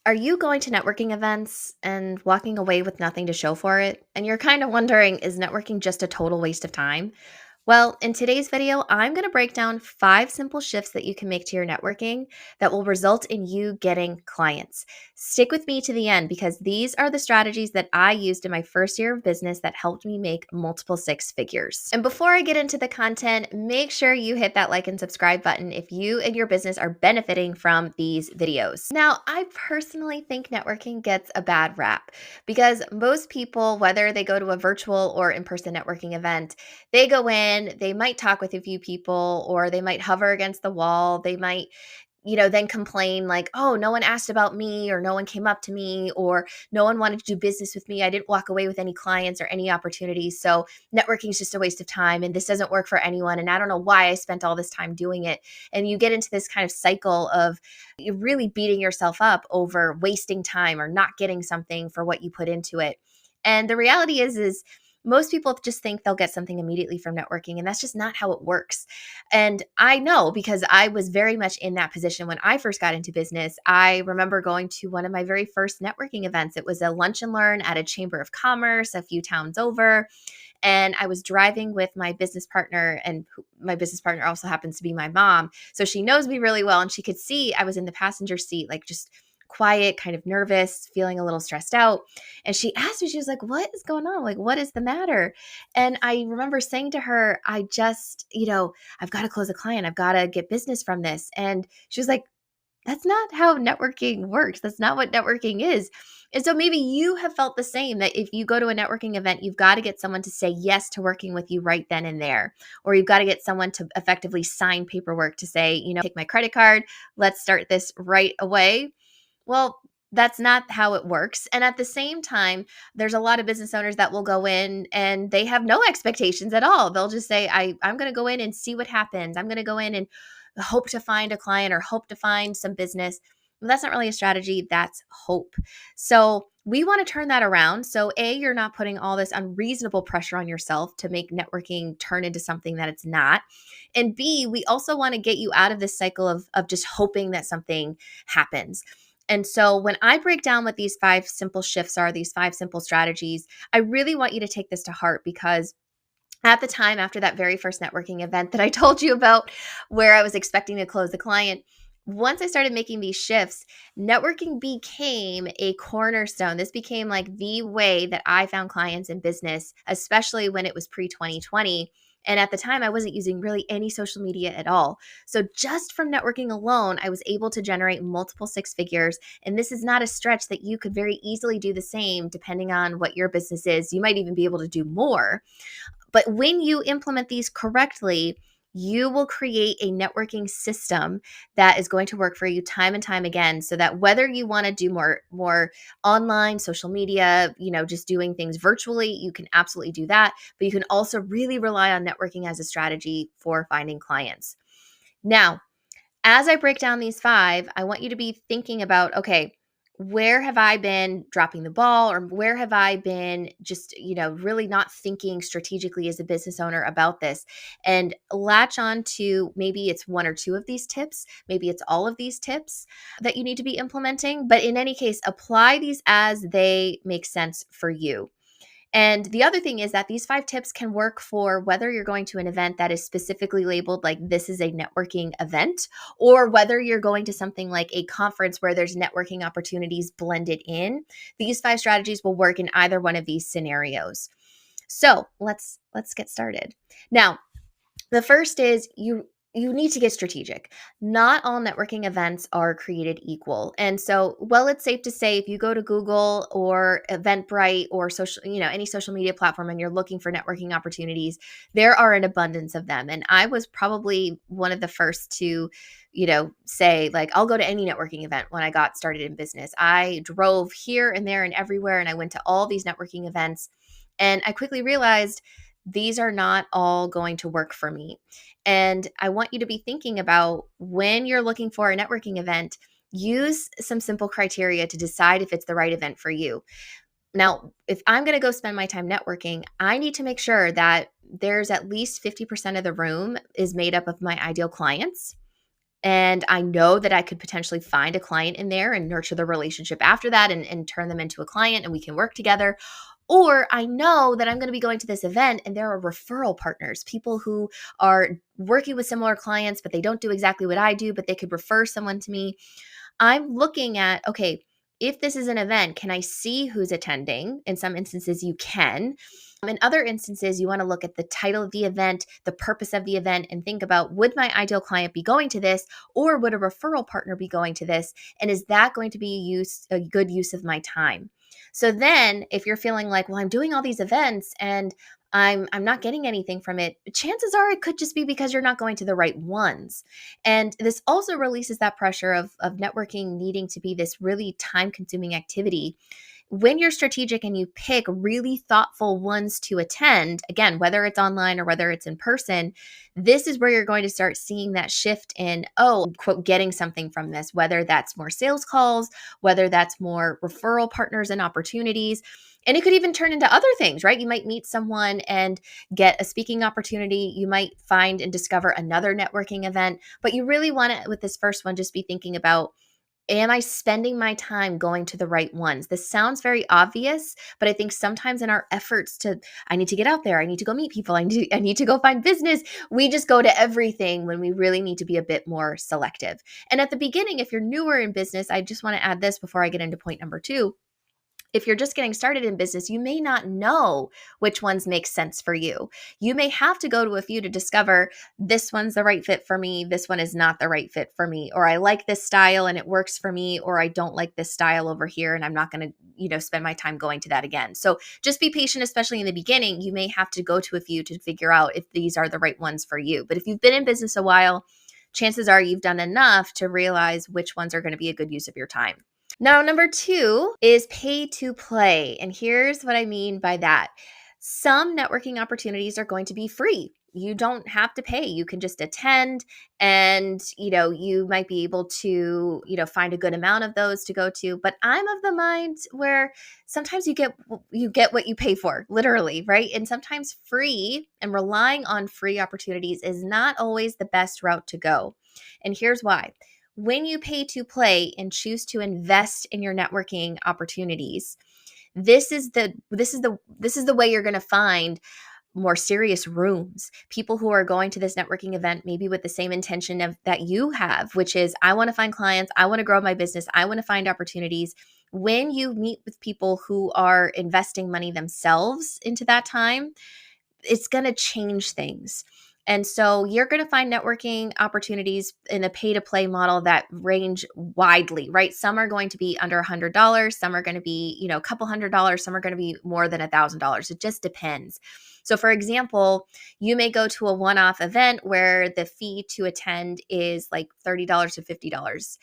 Are you going to networking events and walking away with nothing to show for it? And you're kind of wondering, is networking just a total waste of time? Well, in today's video, I'm going to break down 5 simple shifts that you can make to your networking that will result in you getting clients. Stick with me to the end because these are the strategies that I used in my first year of business that helped me make multiple 6 figures. And before I get into the content, make sure you hit that like and subscribe button if you and your business are benefiting from these videos. Now, I personally think networking gets a bad rap because most people, whether they go to a virtual or in-person networking event, they go in, they might talk with a few people, or they might hover against the wall. They might, then complain like, oh, no one asked about me, or no one came up to me, or no one wanted to do business with me. I didn't walk away with any clients or any opportunities. So networking is just a waste of time. And this doesn't work for anyone. And I don't know why I spent all this time doing it. And you get into this kind of cycle of you really beating yourself up over wasting time or not getting something for what you put into it. And the reality is most people just think they'll get something immediately from networking, and that's just not how it works. And I know because I was very much in that position when I first got into business. I remember going to one of my very first networking events. It was a lunch and learn at a chamber of commerce a few towns over. And I was driving with my business partner, and my business partner also happens to be my mom. So she knows me really well, and she could see I was in the passenger seat, like just quiet, kind of nervous, feeling a little stressed out. And she asked me, she was like, what is going on? Like, what is the matter? And I remember saying to her, I just, I've got to close a client. I've got to get business from this. And she was like, that's not how networking works. That's not what networking is. And so maybe you have felt the same, that if you go to a networking event, you've got to get someone to say yes to working with you right then and there. Or you've got to get someone to effectively sign paperwork to say, take my credit card, let's start this right away. Well, that's not how it works. And at the same time, there's a lot of business owners that will go in and they have no expectations at all. They'll just say, I'm going to go in and see what happens. I'm going to go in and hope to find a client or hope to find some business. Well, that's not really a strategy. That's hope. So we want to turn that around. So A, you're not putting all this unreasonable pressure on yourself to make networking turn into something that it's not. And B, we also want to get you out of this cycle of just hoping that something happens. And so when I break down what these 5 simple shifts are, these 5 simple strategies, I really want you to take this to heart because at the time after that very first networking event that I told you about where I was expecting to close the client, once I started making these shifts, networking became a cornerstone. This became like the way that I found clients in business, especially when it was pre-2020. And at the time, I wasn't using really any social media at all. So just from networking alone, I was able to generate multiple 6 figures. And this is not a stretch that you could very easily do the same depending on what your business is. You might even be able to do more. But when you implement these correctly, you will create a networking system that is going to work for you time and time again, so that whether you want to do more online social media, just doing things virtually, you can absolutely do that. But you can also really rely on networking as a strategy for finding clients. Now, as I break down these 5, I want you to be thinking about, okay, where have I been dropping the ball, or where have I been just, really not thinking strategically as a business owner about this, and latch on to maybe it's 1 or 2 of these tips. Maybe it's all of these tips that you need to be implementing. But in any case, apply these as they make sense for you. And the other thing is that these 5 tips can work for whether you're going to an event that is specifically labeled like this is a networking event, or whether you're going to something like a conference where there's networking opportunities blended in. These 5 strategies will work in either one of these scenarios. So let's get started. Now, the first is you need to get strategic. Not all networking events are created equal. And so, well, it's safe to say if you go to Google or Eventbrite or any social media platform and you're looking for networking opportunities, there are an abundance of them. And I was probably one of the first to, say like, I'll go to any networking event when I got started in business. I drove here and there and everywhere, and I went to all these networking events. And I quickly realized these are not all going to work for me. And I want you to be thinking about when you're looking for a networking event, use some simple criteria to decide if it's the right event for you. Now, if I'm going to go spend my time networking, I need to make sure that there's at least 50% of the room is made up of my ideal clients. and I know that I could potentially find a client in there and nurture the relationship after that and turn them into a client and we can work together. Or I know that I'm going to be going to this event and there are referral partners, people who are working with similar clients, but they don't do exactly what I do, but they could refer someone to me. I'm looking at, okay, if this is an event, can I see who's attending? In some instances, you can. In other instances, you want to look at the title of the event, the purpose of the event, and think about, would my ideal client be going to this, or would a referral partner be going to this? And is that going to be a good use of my time? So then if you're feeling like, well, I'm doing all these events and I'm not getting anything from it, chances are it could just be because you're not going to the right ones. And this also releases that pressure of networking needing to be this really time-consuming activity. When you're strategic and you pick really thoughtful ones to attend, again, whether it's online or whether it's in person, this is where you're going to start seeing that shift in, oh, quote, getting something from this, whether that's more sales calls, whether that's more referral partners and opportunities. And it could even turn into other things, right? You might meet someone and get a speaking opportunity. You might find and discover another networking event, but you really want to, with this first one, just be thinking about, am I spending my time going to the right ones? This sounds very obvious, but I think sometimes in our efforts to, I need to get out there, I need to go meet people, I need to go find business, we just go to everything when we really need to be a bit more selective. And at the beginning, if you're newer in business, I just want to add this before I get into point number 2. If you're just getting started in business, you may not know which ones make sense for you. You may have to go to a few to discover, this one's the right fit for me, this one is not the right fit for me, or I like this style and it works for me, or I don't like this style over here and I'm not going to, spend my time going to that again. So just be patient, especially in the beginning. You may have to go to a few to figure out if these are the right ones for you. But if you've been in business a while, chances are you've done enough to realize which ones are going to be a good use of your time. Now, number 2 is pay to play. And here's what I mean by that. Some networking opportunities are going to be free. You don't have to pay. You can just attend and, you might be able to, find a good amount of those to go to. But I'm of the mind where sometimes you get what you pay for, literally, right? And sometimes free and relying on free opportunities is not always the best route to go. And here's why. When you pay to play and choose to invest in your networking opportunities, this is the way you're going to find more serious rooms, people who are going to this networking event maybe with the same intention that you have, which is, I want to find clients, I want to grow my business, I want to find opportunities. When you meet with people who are investing money themselves into that time, it's going to change things. And so you're going to find networking opportunities in a pay to play model that range widely, right? Some are going to be under $100. Some are going to be, a couple $100s. Some are going to be more than $1,000. It just depends. So for example, you may go to a one-off event where the fee to attend is like $30 to $50.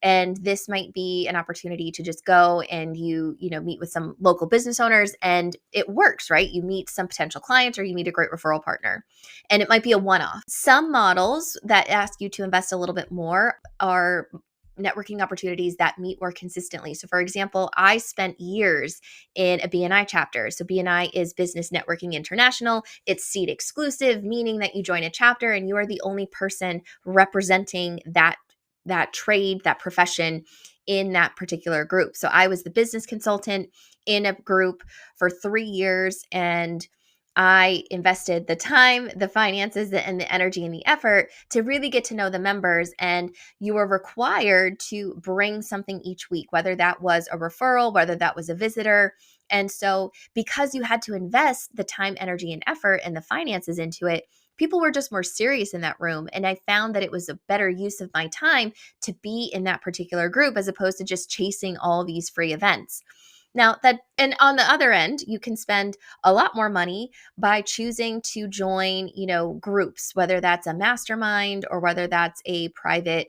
And this might be an opportunity to just go and meet with some local business owners and it works, right? You meet some potential clients or you meet a great referral partner. And it might be a one-off. Some models that ask you to invest a little bit more are networking opportunities that meet more consistently. So for example, I spent years in a BNI chapter. So BNI is Business Networking International. It's seat exclusive, meaning that you join a chapter and you are the only person representing that trade, that profession in that particular group. So I was the business consultant in a group for 3 years, and I invested the time, the finances, and the energy and the effort to really get to know the members. And you were required to bring something each week, whether that was a referral, whether that was a visitor. And so because you had to invest the time, energy, and effort and the finances into it, people were just more serious in that room. And I found that it was a better use of my time to be in that particular group as opposed to just chasing all these free events. Now and on the other end, you can spend a lot more money by choosing to join, groups, whether that's a mastermind or whether that's a private,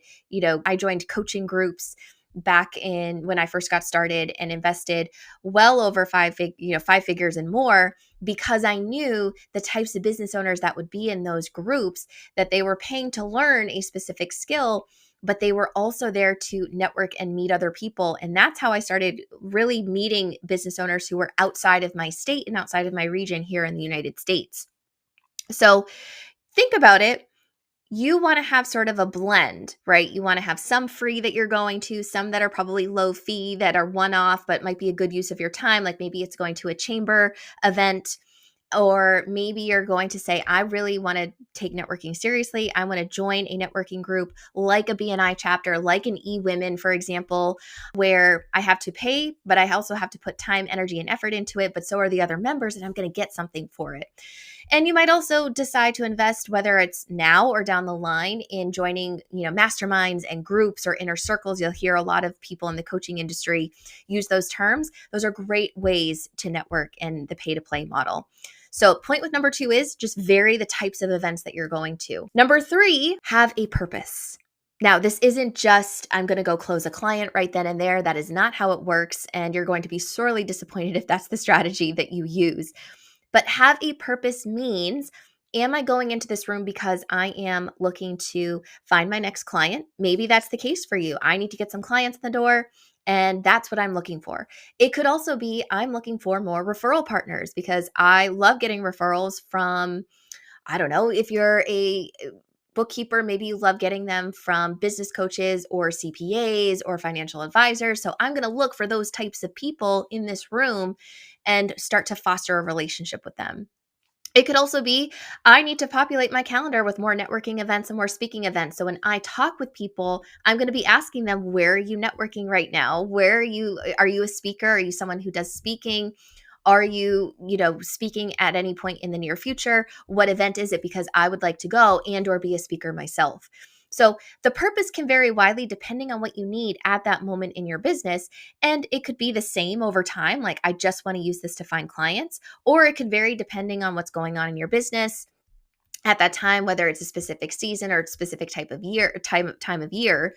I joined coaching groups back in when I first got started and invested well over five figures and more, because I knew the types of business owners that would be in those groups, that they were paying to learn a specific skill, but they were also there to network and meet other people. And that's how I started really meeting business owners who were outside of my state and outside of my region here in the United States. So think about it. you want to have sort of a blend, right? You want to have some free that you're going to, some that are probably low fee that are one off, but might be a good use of your time. Like maybe it's going to a chamber event, or maybe you're going to say, I really want to take networking seriously. I want to join a networking group like a BNI chapter, like an eWomen, for example, where I have to pay, but I also have to put time, energy, and effort into it. But so are the other members, and I'm going to get something for it. And you might also decide to invest, whether it's now or down the line, in joining, masterminds and groups or inner circles. You'll hear a lot of people in the coaching industry use those terms. Those are great ways to network in the pay to play model. So point with number 2 is just vary the types of events that you're going to. Number 3, have a purpose. Now, this isn't just, I'm going to go close a client right then and there. That is not how it works. And you're going to be sorely disappointed if that's the strategy that you use. But have a purpose means, am I going into this room because I am looking to find my next client? Maybe that's the case for you. I need to get some clients in the door, and that's what I'm looking for. It could also be, I'm looking for more referral partners because I love getting referrals from, I don't know, if you're a bookkeeper, maybe you love getting them from business coaches or CPAs or financial advisors. So I'm going to look for those types of people in this room and start to foster a relationship with them. It could also be, I need to populate my calendar with more networking events and more speaking events. So when I talk with people, I'm going to be asking them, where are you networking right now? Are you a speaker? Are you someone who does speaking? Are you, speaking at any point in the near future? What event is it? Because I would like to go and or be a speaker myself. So the purpose can vary widely depending on what you need at that moment in your business. And it could be the same over time. Like, I just want to use this to find clients, or it could vary depending on what's going on in your business at that time, whether it's a specific season or a specific time of year.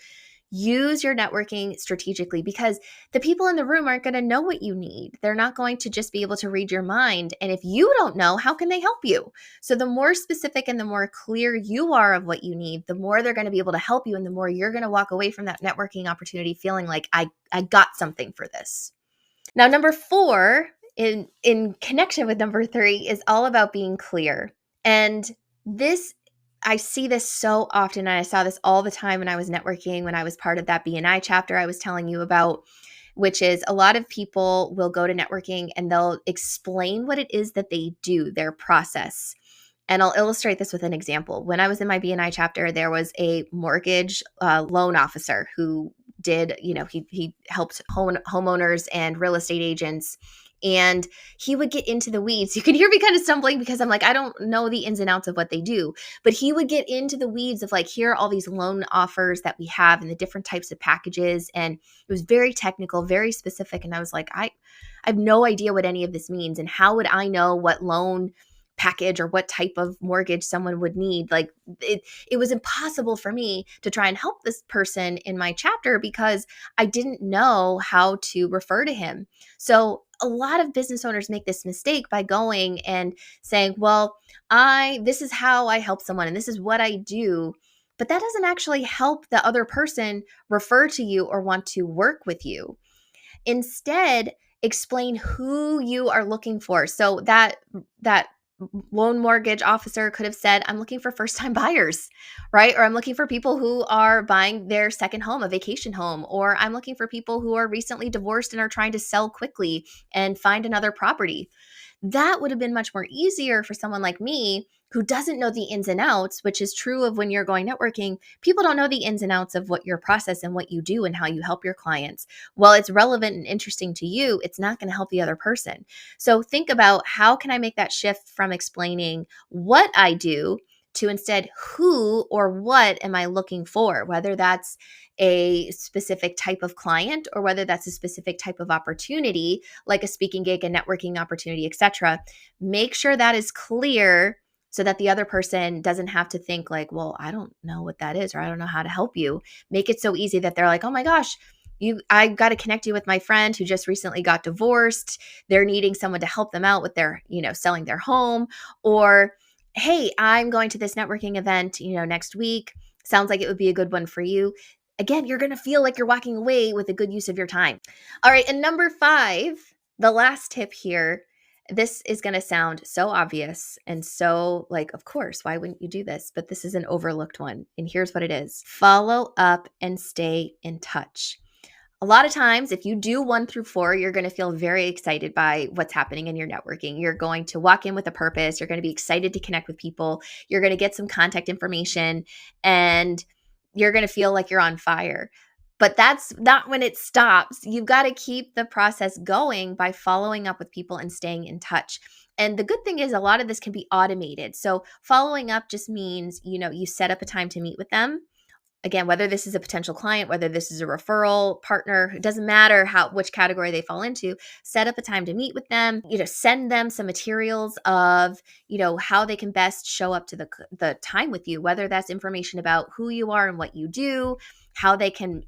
Use your networking strategically, because the people in the room aren't going to know what you need. They're not going to just be able to read your mind. And if you don't know, how can they help you? So the more specific and the more clear you are of what you need, the more they're going to be able to help you. And the more you're going to walk away from that networking opportunity feeling like, I got something for this. Now, number 4, in connection with number 3, is all about being clear. And this, I see this so often, and I saw this all the time when I was networking, when I was part of that BNI chapter I was telling you about, which is, a lot of people will go to networking and they'll explain what it is that they do, their process. And I'll illustrate this with an example. When I was in my BNI chapter, there was a mortgage loan officer who did, he helped homeowners and real estate agents. And he would get into the weeds. You can hear me kind of stumbling because I'm like, I don't know the ins and outs of what they do. But he would get into the weeds of like, here are all these loan offers that we have and the different types of packages. And it was very technical, very specific. And I was like, I have no idea what any of this means. And how would I know what loan package or what type of mortgage someone would need? Like, it was impossible for me to try and help this person in my chapter because I didn't know how to refer to him. So a lot of business owners make this mistake by going and saying, well, this is how I help someone and this is what I do. But that doesn't actually help the other person refer to you or want to work with you. Instead, explain who you are looking for. So that loan mortgage officer could have said, I'm looking for first-time buyers, right? Or I'm looking for people who are buying their second home, a vacation home, or I'm looking for people who are recently divorced and are trying to sell quickly and find another property. That would have been much more easier for someone like me who doesn't know the ins and outs, which is true of when you're going networking. People don't know the ins and outs of what your process and what you do and how you help your clients. While it's relevant and interesting to you, it's not going to help the other person. So think about, how can I make that shift from explaining what I do to instead, who or what am I looking for, whether that's a specific type of client or whether that's a specific type of opportunity, like a speaking gig, a networking opportunity, etc. Make sure that is clear so that the other person doesn't have to think like, well, I don't know what that is, or I don't know how to help you. Make it so easy that they're like, oh my gosh, I got to connect you with my friend who just recently got divorced. They're needing someone to help them out with their, selling their home. Or, hey, I'm going to this networking event, next week. Sounds like it would be a good one for you. Again, you're going to feel like you're walking away with a good use of your time. All right. And number 5, the last tip here, This is going to sound so obvious and so like, of course, why wouldn't you do this? But this is an overlooked one. And here's what it is: follow up and stay in touch. A lot of times, if you do 1 through 4, you're going to feel very excited by what's happening in your networking. You're going to walk in with a purpose. You're going to be excited to connect with people. You're going to get some contact information and you're going to feel like you're on fire. But that's not when it stops. You've got to keep the process going by following up with people and staying in touch. And the good thing is a lot of this can be automated. So following up just means, you set up a time to meet with them. Again, whether this is a potential client, whether this is a referral partner, it doesn't matter which category they fall into. Set up a time to meet with them, send them some materials of, how they can best show up to the time with you, whether that's information about who you are and what you do, how they can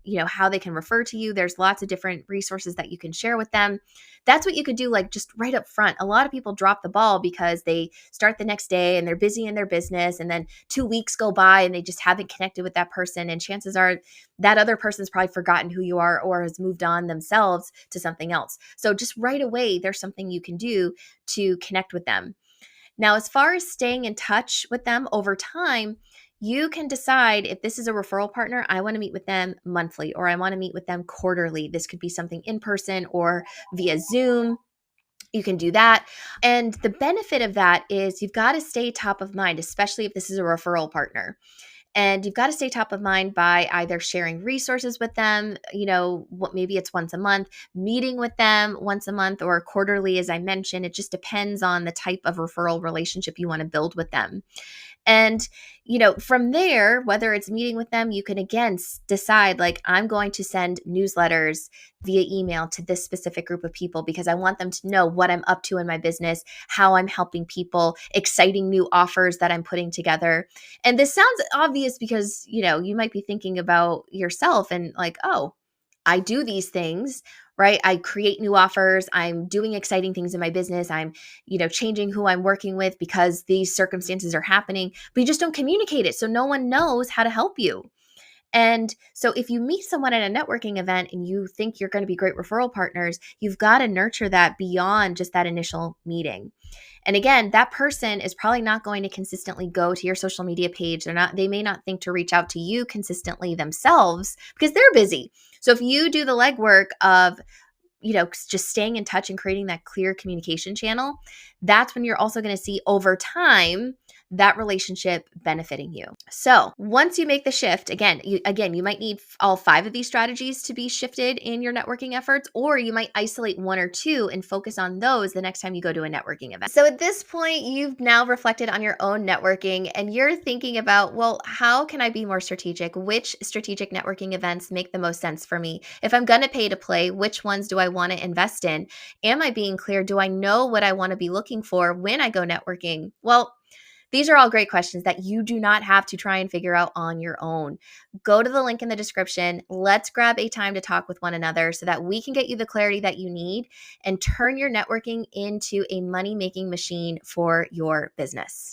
refer to you. There's lots of different resources that you can share with them. That's what you could do, like, just right up front. A lot of people drop the ball because they start the next day and they're busy in their business, and then 2 weeks go by and they just haven't connected with that person. And chances are that other person's probably forgotten who you are or has moved on themselves to something else. So just right away, there's something you can do to connect with them. Now, as far as staying in touch with them over time, you can decide if this is a referral partner, I want to meet with them monthly or I want to meet with them quarterly. This could be something in person or via Zoom. You can do that. And the benefit of that is you've got to stay top of mind, especially if this is a referral partner. And you've got to stay top of mind by either sharing resources with them, maybe it's once a month, meeting with them once a month or quarterly, as I mentioned. It just depends on the type of referral relationship you want to build with them. And, from there, whether it's meeting with them, you can again decide, like, I'm going to send newsletters via email to this specific group of people because I want them to know what I'm up to in my business, how I'm helping people, exciting new offers that I'm putting together. And this sounds obvious because, you might be thinking about yourself and like, oh, I do these things, right? I create new offers. I'm doing exciting things in my business. I'm, changing who I'm working with because these circumstances are happening, but you just don't communicate it. So no one knows how to help you. And so if you meet someone at a networking event and you think you're going to be great referral partners, you've got to nurture that beyond just that initial meeting. And again, that person is probably not going to consistently go to your social media page. They may not think to reach out to you consistently themselves because they're busy. So if you do the legwork of, just staying in touch and creating that clear communication channel, that's when you're also going to see over time that relationship benefiting you. So once you make the shift, again, you might need all 5 of these strategies to be shifted in your networking efforts, or you might isolate 1 or 2 and focus on those the next time you go to a networking event. So at this point, you've now reflected on your own networking and you're thinking about, well, how can I be more strategic? Which strategic networking events make the most sense for me? If I'm going to pay to play, which ones do I want to invest in? Am I being clear? Do I know what I want to be looking for when I go networking? Well, these are all great questions that you do not have to try and figure out on your own. Go to the link in the description. Let's grab a time to talk with one another so that we can get you the clarity that you need and turn your networking into a money-making machine for your business.